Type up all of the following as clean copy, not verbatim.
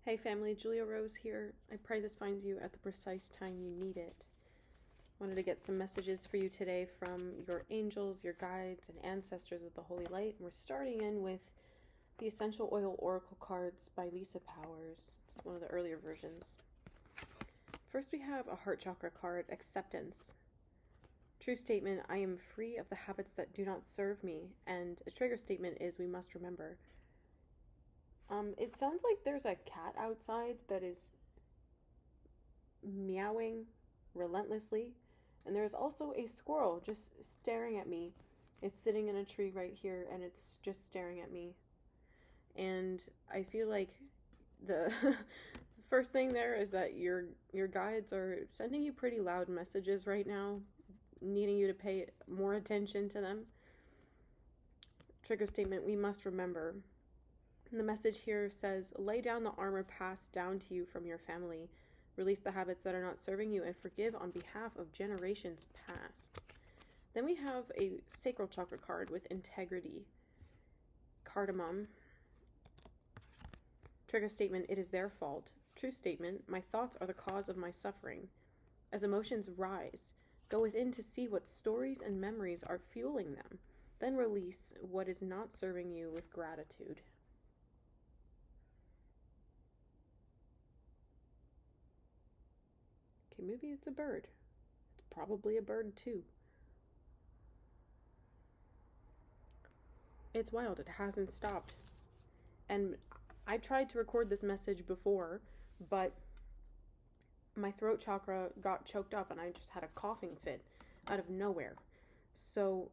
Hey family, Julia Rose here. I pray this finds you at the precise time you need it. Wanted to get some messages for you today from your angels, your guides, and ancestors of the Holy Light. And we're starting in with the Essential Oil Oracle cards by Lisa Powers. It's one of the earlier versions. First we have a heart chakra card, Acceptance. True statement, I am free of the habits that do not serve me. And a trigger statement is, we must remember. It sounds like there's a cat outside that is meowing relentlessly. And there's also a squirrel just staring at me. It's sitting in a tree right here and it's just staring at me. And I feel like the first thing there is that your guides are sending you pretty loud messages right now, needing you to pay more attention to them. Trigger statement, we must remember. The message here says, lay down the armor passed down to you from your family. Release the habits that are not serving you and forgive on behalf of generations past. Then we have a sacral chakra card with Integrity. Cardamom. Trigger statement, it is their fault. True statement, my thoughts are the cause of my suffering. As emotions rise, go within to see what stories and memories are fueling them. Then release what is not serving you with gratitude. Okay, maybe it's a bird. It's probably a bird too. It's wild. It hasn't stopped. And I tried to record this message before, but my throat chakra got choked up and I just had a coughing fit out of nowhere. So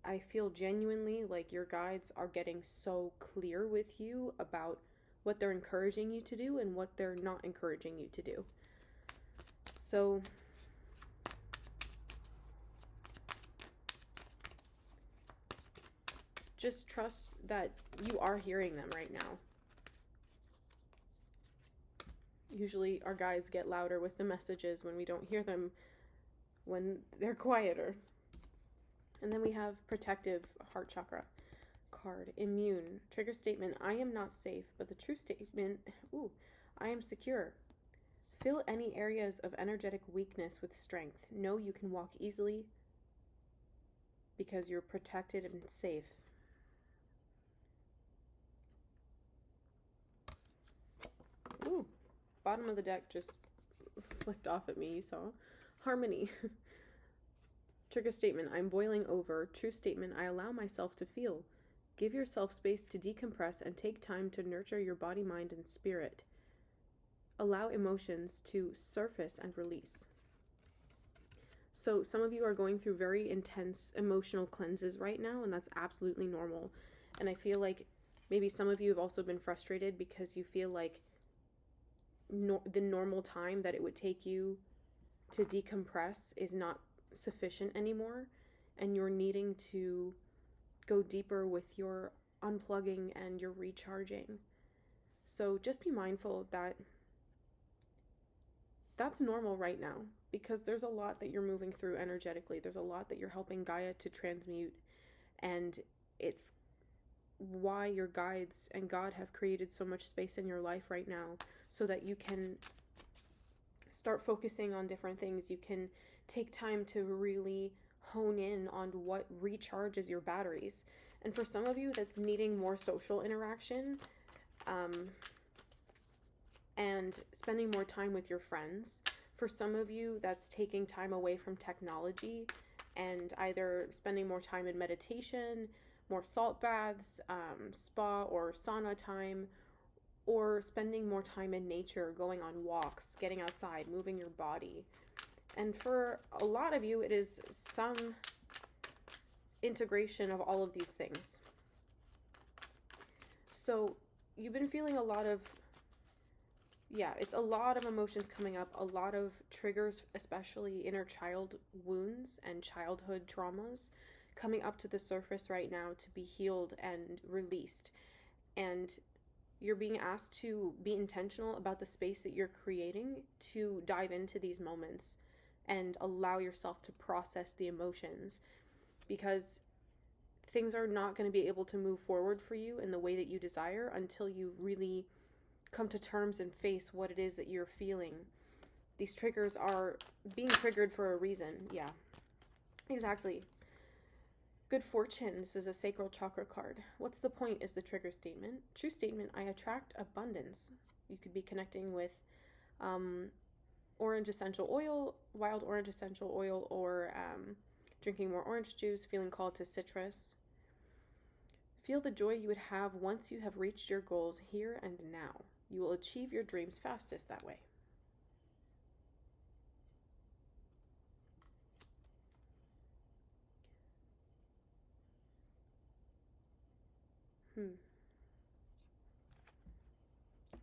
I feel genuinely like your guides are getting so clear with you about what they're encouraging you to do and what they're not encouraging you to do. So just trust that you are hearing them right now. Usually our guides get louder with the messages when we don't hear them when they're quieter. And then we have Protective Heart Chakra card, Immune. Trigger statement, I am not safe, but the true statement, I am secure. Fill any areas of energetic weakness with strength. Know you can walk easily because you're protected and safe. Ooh, bottom of the deck just flicked off at me, you saw. Harmony. Trigger statement, I'm boiling over. True statement, I allow myself to feel. Give yourself space to decompress and take time to nurture your body, mind, and spirit. Allow emotions to surface and release. So some of you are going through very intense emotional cleanses right now, and that's absolutely normal. And I feel like maybe some of you have also been frustrated because you feel like the normal time that it would take you to decompress is not sufficient anymore, and you're needing to go deeper with your unplugging and your recharging. So just be mindful that that's normal right now, because there's a lot that you're moving through energetically. There's a lot that you're helping Gaia to transmute, and it's why your guides and God have created so much space in your life right now so that you can start focusing on different things. You can take time to really hone in on what recharges your batteries. And for some of you, that's needing more social interaction, and spending more time with your friends. For some of you, that's taking time away from technology and either spending more time in meditation, more salt baths, spa or sauna time, or spending more time in nature, going on walks, getting outside, moving your body. And for a lot of you, it is some integration of all of these things. So you've been feeling a lot of, it's a lot of emotions coming up, a lot of triggers, especially inner child wounds and childhood traumas coming up to the surface right now to be healed and released. And you're being asked to be intentional about the space that you're creating to dive into these moments and allow yourself to process the emotions, because things are not going to be able to move forward for you in the way that you desire until you've really come to terms and face what it is that you're feeling. These triggers are being triggered for a reason. Yeah, exactly. Good fortune. This is a sacral chakra card. What's the point is the trigger statement. True statement, I attract abundance. You could be connecting with orange essential oil, wild orange essential oil, or drinking more orange juice, feeling called to citrus. Feel the joy you would have once you have reached your goals here and now. You will achieve your dreams fastest that way.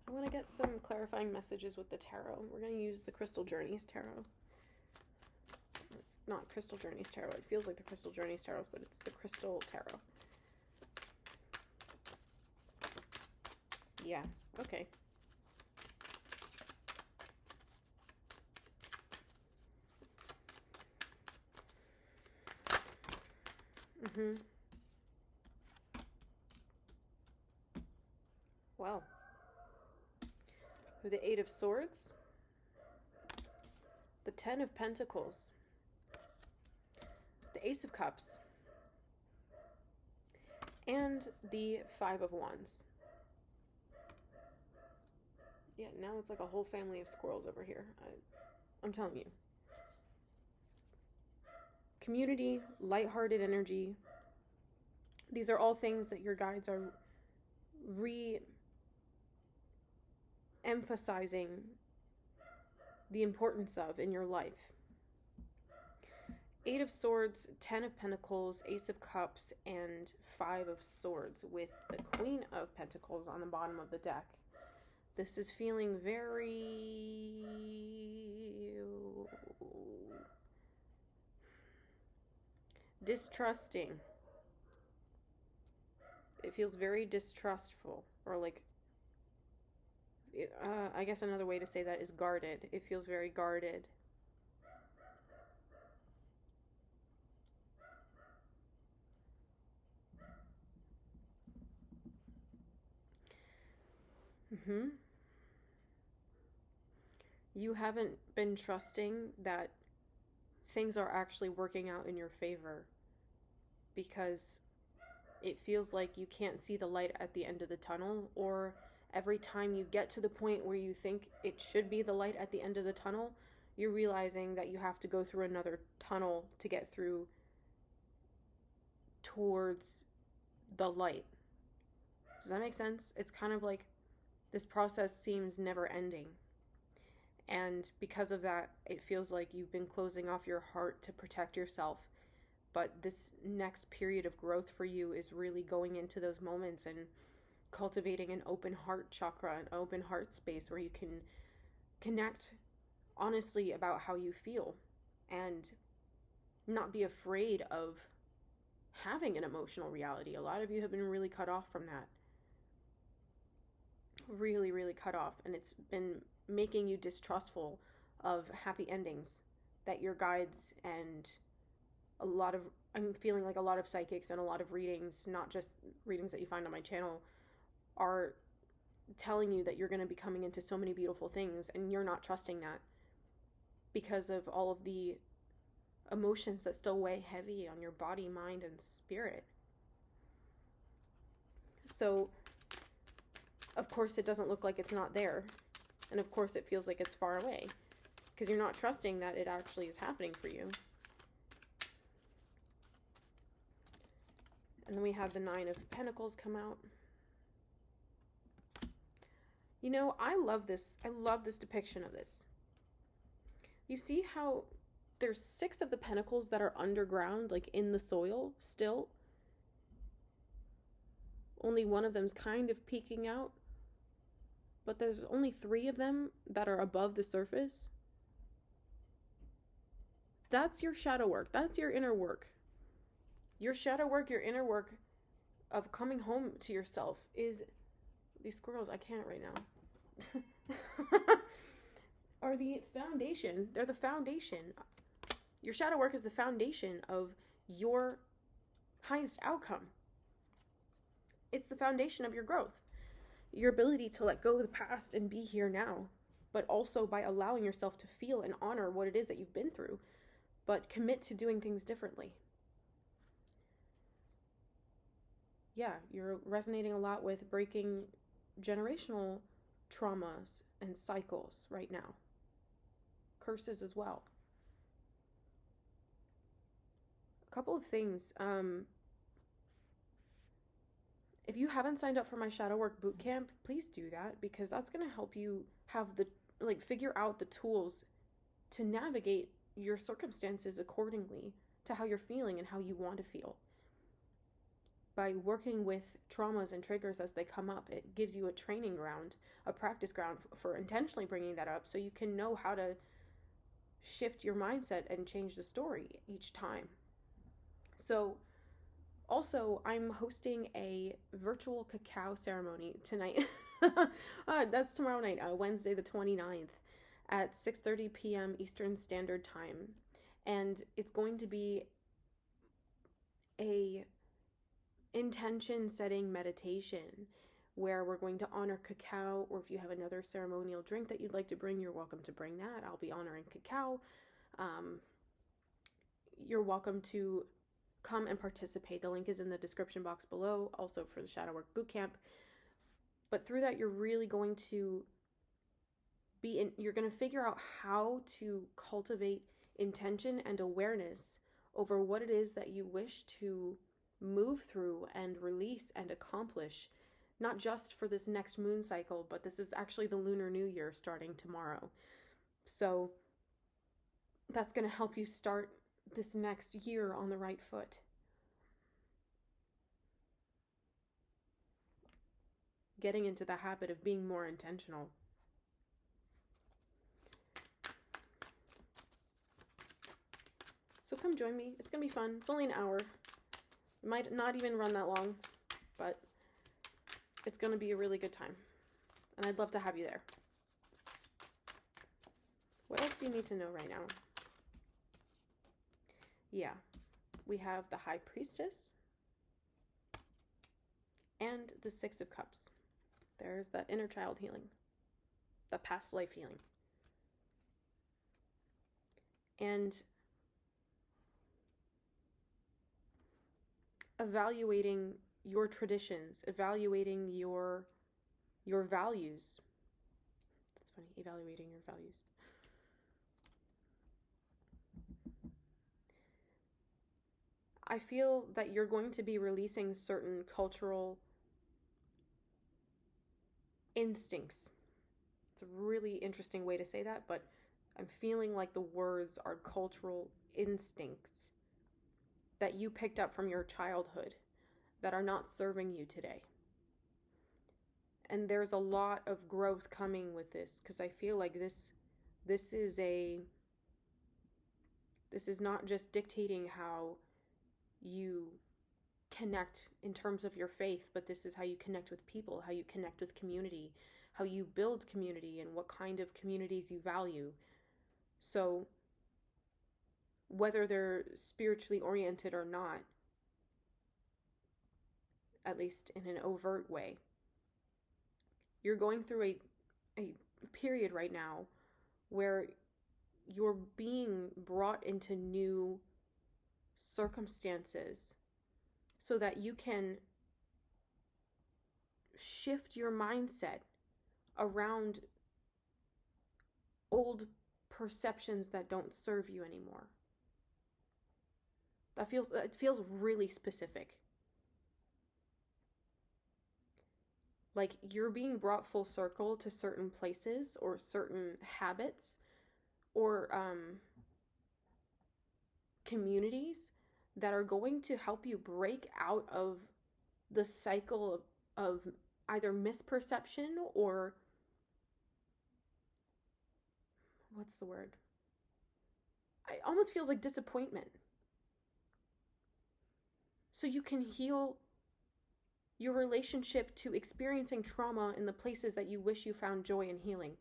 I want to get some clarifying messages with the tarot. We're going to use the Crystal Journeys tarot. It's not Crystal Journeys tarot. It feels like the Crystal Journeys tarot, but it's the Crystal Tarot. Yeah, okay. Well, with the Eight of Swords, the Ten of Pentacles, the Ace of Cups, and the Five of Wands. Yeah, now it's like a whole family of squirrels over here. I'm telling you. Community, lighthearted energy. These are all things that your guides are re-emphasizing the importance of in your life. Eight of Swords, Ten of Pentacles, Ace of Cups, and Five of Swords with the Queen of Pentacles on the bottom of the deck. This is feeling very distrusting. It feels very distrustful, or like, I guess another way to say that is guarded. It feels very guarded. You haven't been trusting that things are actually working out in your favor because it feels like you can't see the light at the end of the tunnel, or every time you get to the point where you think it should be the light at the end of the tunnel, you're realizing that you have to go through another tunnel to get through towards the light. Does that make sense? It's kind of like this process seems never ending. And because of that, it feels like you've been closing off your heart to protect yourself. But this next period of growth for you is really going into those moments and cultivating an open heart chakra, an open heart space where you can connect honestly about how you feel and not be afraid of having an emotional reality. A lot of you have been really cut off from that. Really, really cut off. And it's been making you distrustful of happy endings that your guides and I'm feeling like a lot of psychics and a lot of readings, not just readings that you find on my channel, are telling you that you're going to be coming into so many beautiful things, and you're not trusting that because of all of the emotions that still weigh heavy on your body, mind, and spirit. So, of course, it doesn't look like it's not there. And of course, it feels like it's far away because you're not trusting that it actually is happening for you. And then we have the Nine of Pentacles come out. You know, I love this. I love this depiction of this. You see how there's 6 of the pentacles that are underground, like in the soil still. Only one of them's kind of peeking out. But there's only 3 of them that are above the surface. That's your shadow work. That's your inner work. Your shadow work, your inner work of coming home to yourself is... These squirrels, I can't right now. Are the foundation. They're the foundation. Your shadow work is the foundation of your highest outcome. It's the foundation of your growth. your ability to let go of the past and be here now, but also by allowing yourself to feel and honor what it is that you've been through, but commit to doing things differently. Yeah, you're resonating a lot with breaking generational traumas and cycles right now. Curses as well. A couple of things. If you haven't signed up for my Shadow Work Bootcamp, please do that, because that's going to help you have figure out the tools to navigate your circumstances accordingly to how you're feeling and how you want to feel. By working with traumas and triggers as they come up, it gives you a training ground, a practice ground for intentionally bringing that up, so you can know how to shift your mindset and change the story each time. So also, I'm hosting a virtual cacao ceremony tonight. That's tomorrow night, Wednesday the 29th at 6:30 p.m. Eastern Standard Time. And it's going to be a intention setting meditation where we're going to honor cacao, or if you have another ceremonial drink that you'd like to bring, you're welcome to bring that. I'll be honoring cacao. You're welcome to come and participate. The link is in the description box below, also for the Shadow Work Bootcamp. But through that, you're really going to you're going to figure out how to cultivate intention and awareness over what it is that you wish to move through and release and accomplish, not just for this next moon cycle, but this is actually the Lunar New Year starting tomorrow. So that's going to help you start this next year on the right foot. Getting into the habit of being more intentional. So come join me. It's going to be fun. It's only an hour. It might not even run that long, but it's going to be a really good time. And I'd love to have you there. What else do you need to know right now? Yeah, we have the High Priestess and the Six of Cups. There's that inner child healing, the past life healing. And evaluating your traditions, evaluating your values. That's funny, evaluating your values. I feel that you're going to be releasing certain cultural instincts. It's a really interesting way to say that, but I'm feeling like the words are cultural instincts that you picked up from your childhood that are not serving you today. And there's a lot of growth coming with this, because I feel like this is not just dictating how you connect in terms of your faith, but this is how you connect with people, how you connect with community, how you build community, and what kind of communities you value. So whether they're spiritually oriented or not, at least in an overt way, you're going through a period right now where you're being brought into new circumstances so that you can shift your mindset around old perceptions that don't serve you anymore. That feels really specific. Like you're being brought full circle to certain places or certain habits or communities that are going to help you break out of the cycle of either misperception or what's the word? It almost feels like disappointment. So you can heal your relationship to experiencing trauma in the places that you wish you found joy and healing.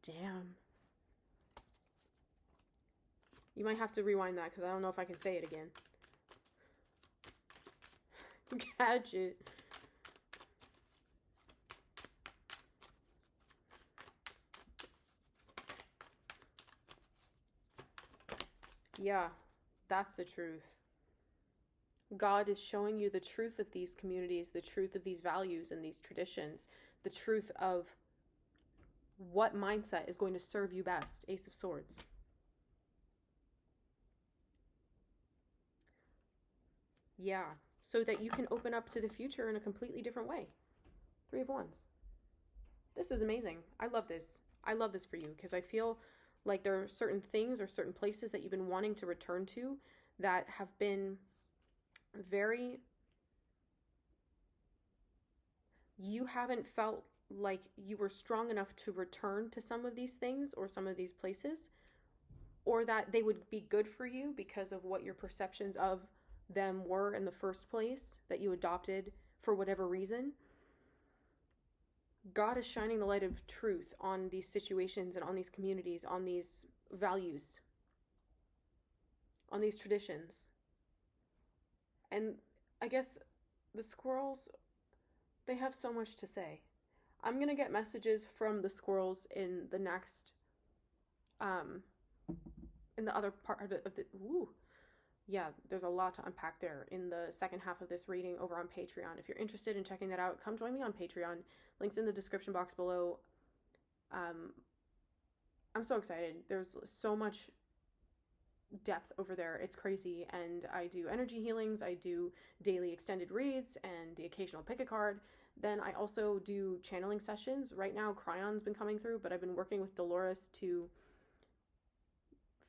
Damn. You might have to rewind that because I don't know if I can say it again. Gadget. Yeah, that's the truth. God is showing you the truth of these communities, the truth of these values and these traditions, the truth of what mindset is going to serve you best. Ace of Swords. Yeah, so that you can open up to the future in a completely different way. Three of Wands. This is amazing. I love this. I love this for you because I feel like there are certain things or certain places that you've been wanting to return to that have been very, you haven't felt like you were strong enough to return to some of these things or some of these places, or that they would be good for you because of what your perceptions of them were in the first place, that you adopted for whatever reason. God is shining the light of truth on these situations and on these communities, on these values, on these traditions. And I guess the squirrels, they have so much to say. I'm going to get messages from the squirrels in the next, in the other part of the, yeah, there's a lot to unpack there in the second half of this reading over on Patreon. If you're interested in checking that out, come join me on Patreon. Links in the description box below. I'm so excited. There's so much depth over there. It's crazy. And I do energy healings. I do daily extended reads and the occasional pick a card. Then I also do channeling sessions. Right now, Cryon's been coming through, but I've been working with Dolores to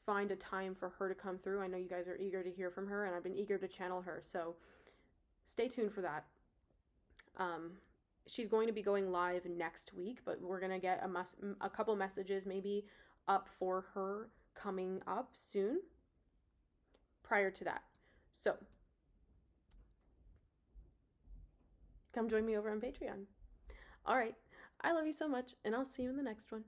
find a time for her to come through. I know you guys are eager to hear from her, and I've been eager to channel her. So stay tuned for that. She's going to be going live next week, but we're going to get a couple messages maybe up for her coming up soon prior to that. So come join me over on Patreon. All right. I love you so much, and I'll see you in the next one.